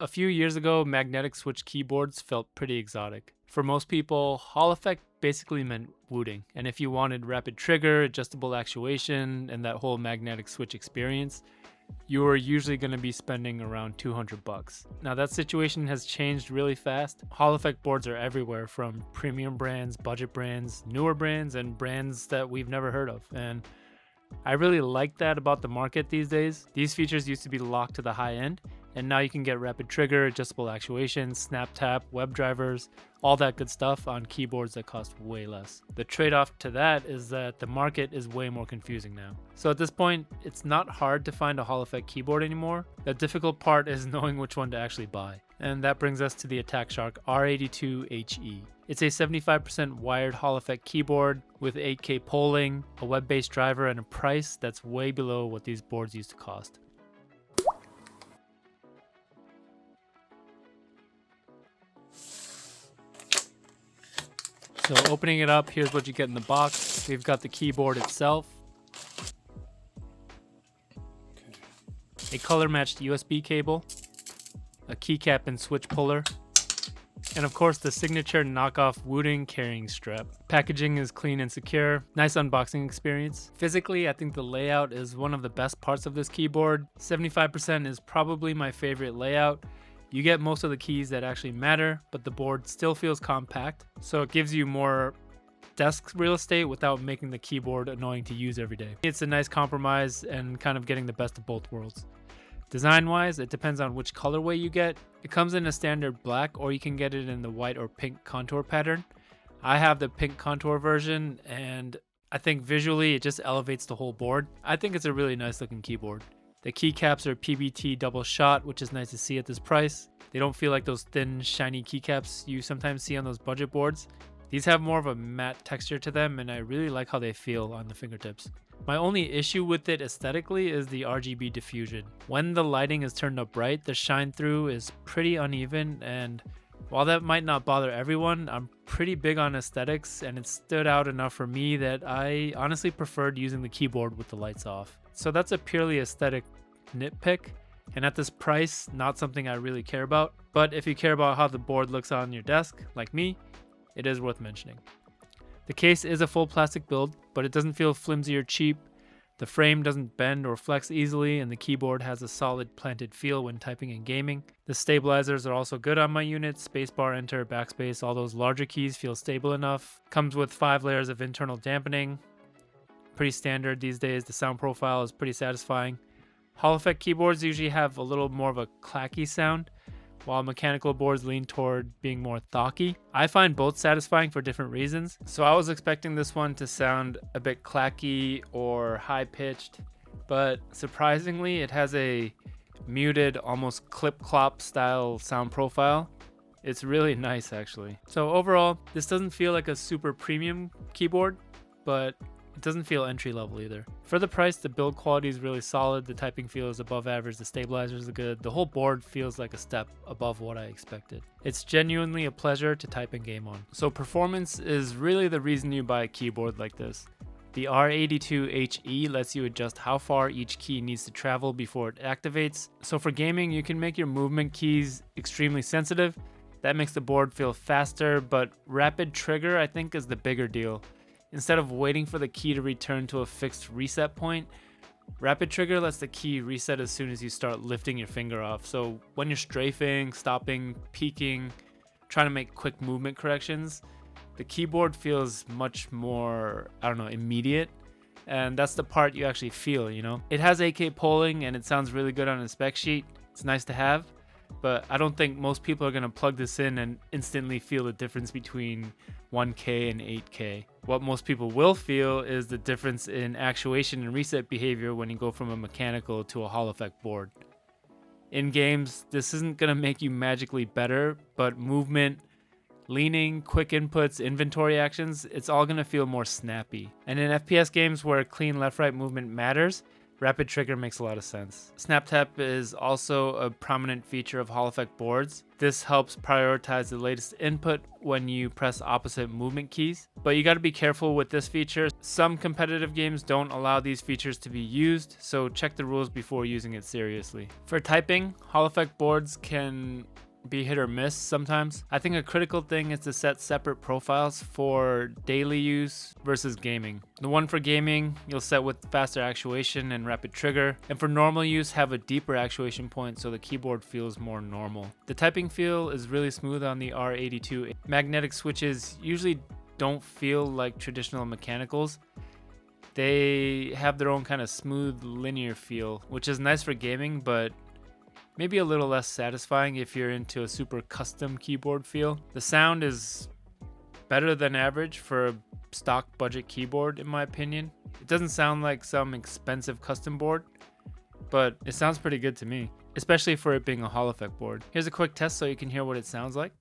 A few years ago, magnetic switch keyboards felt pretty exotic. For most people, Hall effect basically meant wooting, and if you wanted rapid trigger, adjustable actuation, and that whole magnetic switch experience, you were usually going to be spending around 200 bucks. Now that situation has changed really fast. Hall effect boards are everywhere, from premium brands, budget brands, newer brands, and brands that we've never heard of. And I really like that about the market these days. These features used to be locked to the high end, and now you can get rapid trigger, adjustable actuation, snap tap, web drivers, all that good stuff on keyboards that cost way less. The trade-off to that is that the market is way more confusing now. So at this point, it's not hard to find a Hall effect keyboard anymore. The difficult part is knowing which one to actually buy. And that brings us to the Attack Shark R82 HE. It's a 75% wired Hall effect keyboard with 8K polling, a web-based driver, and a price that's way below what these boards used to cost. So opening it up, here's what you get in the box. We've got the keyboard itself, a color-matched USB cable, a keycap and switch puller, and of course the signature knockoff wooting carrying strap. Packaging is clean and secure. Nice unboxing experience. Physically, I think the layout is one of the best parts of this keyboard. 75% is probably my favorite layout. You get most of the keys that actually matter, but the board still feels compact, so it gives you more desk real estate without making the keyboard annoying to use every day. It's a nice compromise and kind of getting the best of both worlds. Design-wise, it depends on which colorway you get. It comes in a standard black, or you can get it in the white or pink contour pattern. I have the pink contour version, and I think visually it just elevates the whole board. I think it's a really nice looking keyboard. The keycaps are PBT double shot, which is nice to see at this price. They don't feel like those thin, shiny keycaps you sometimes see on those budget boards. These have more of a matte texture to them, and I really like how they feel on the fingertips. My only issue with it aesthetically is the RGB diffusion. When the lighting is turned up bright, the shine through is pretty uneven, and while that might not bother everyone, I'm pretty big on aesthetics, and it stood out enough for me that I honestly preferred using the keyboard with the lights off. So that's a purely aesthetic nitpick, and at this price, not something I really care about. But if you care about how the board looks on your desk, like me, it is worth mentioning. The case is a full plastic build, but it doesn't feel flimsy or cheap. The frame doesn't bend or flex easily, and the keyboard has a solid planted feel when typing and gaming. The stabilizers are also good on my unit. Spacebar, enter, backspace, all those larger keys feel stable enough. Comes with 5 layers of internal dampening. Pretty standard these days. The sound profile is pretty satisfying. Hall effect keyboards usually have a little more of a clacky sound, while mechanical boards lean toward being more thocky. I find both satisfying for different reasons, so I was expecting this one to sound a bit clacky or high-pitched, but surprisingly it has a muted, almost clip-clop style sound profile. It's really nice actually. So overall, this doesn't feel like a super premium keyboard, but it doesn't feel entry level either. For the price, the build quality is really solid, the typing feel is above average, the stabilizers are good, the whole board feels like a step above what I expected. It's genuinely a pleasure to type and game on. So performance is really the reason you buy a keyboard like this. The R82 HE lets you adjust how far each key needs to travel before it activates. So for gaming, you can make your movement keys extremely sensitive. That makes the board feel faster, but rapid trigger I think is the bigger deal. Instead of waiting for the key to return to a fixed reset point, rapid trigger lets the key reset as soon as you start lifting your finger off. So when you're strafing, stopping, peeking, trying to make quick movement corrections, the keyboard feels much more, immediate. And that's the part you actually feel, you know? It has 8K polling and it sounds really good on a spec sheet. It's nice to have, but I don't think most people are gonna plug this in and instantly feel the difference between 1K and 8K. What most people will feel is the difference in actuation and reset behavior when you go from a mechanical to a Hall effect board. In games, this isn't gonna make you magically better, but movement, leaning, quick inputs, inventory actions, it's all gonna feel more snappy. And in FPS games where clean left-right movement matters, Rapid trigger makes a lot of sense. Snap tap is also a prominent feature of Hall effect boards. This helps prioritize the latest input when you press opposite movement keys. But you got to be careful with this feature. Some competitive games don't allow these features to be used, so check the rules before using it seriously. For typing, Hall effect boards can be hit or miss sometimes. I think a critical thing is to set separate profiles for daily use versus gaming. The one for gaming you'll set with faster actuation and rapid trigger, and for normal use have a deeper actuation point so the keyboard feels more normal. The typing feel is really smooth on the R82. Magnetic switches usually don't feel like traditional mechanicals. They have their own kind of smooth linear feel, which is nice for gaming, but maybe a little less satisfying if you're into a super custom keyboard feel. The sound is better than average for a stock budget keyboard in my opinion. It doesn't sound like some expensive custom board, but it sounds pretty good to me, especially for it being a Hall effect board. Here's a quick test so you can hear what it sounds like.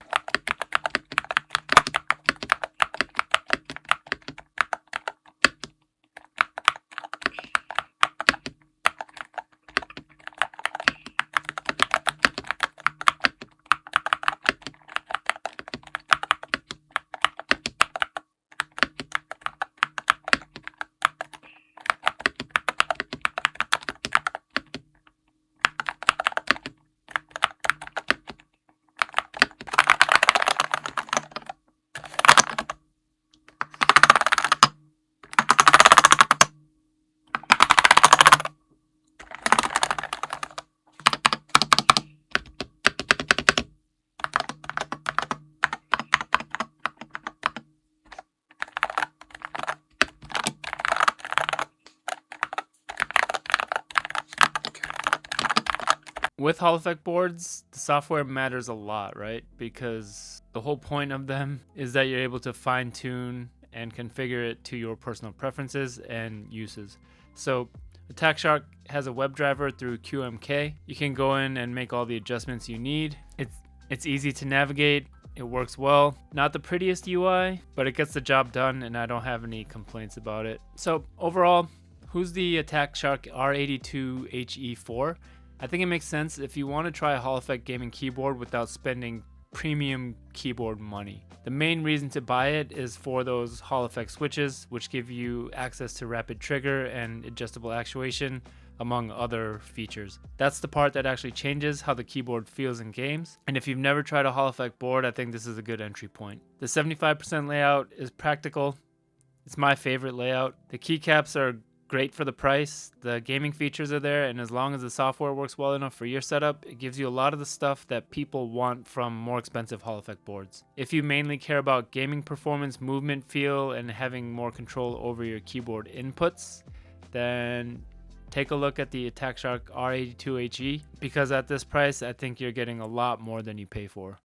With Hall effect boards, the software matters a lot, right? Because the whole point of them is that you're able to fine tune and configure it to your personal preferences and uses. So Attack Shark has a WebDriver through QMK. You can go in and make all the adjustments you need. It's easy to navigate. It works well. Not the prettiest UI, but it gets the job done and I don't have any complaints about it. So overall, who's the Attack Shark R82 HE for? I think it makes sense if you want to try a Hall effect gaming keyboard without spending premium keyboard money. The main reason to buy it is for those Hall effect switches, which give you access to rapid trigger and adjustable actuation, among other features. That's the part that actually changes how the keyboard feels in games. And if you've never tried a Hall effect board, I think this is a good entry point. The 75% layout is practical. It's my favorite layout. The keycaps are great for the price. The gaming features are there, and as long as the software works well enough for your setup, it gives you a lot of the stuff that people want from more expensive Hall effect boards. If you mainly care about gaming performance, movement feel, and having more control over your keyboard inputs, then take a look at the Attack Shark R82 HE, because at this price, I think you're getting a lot more than you pay for.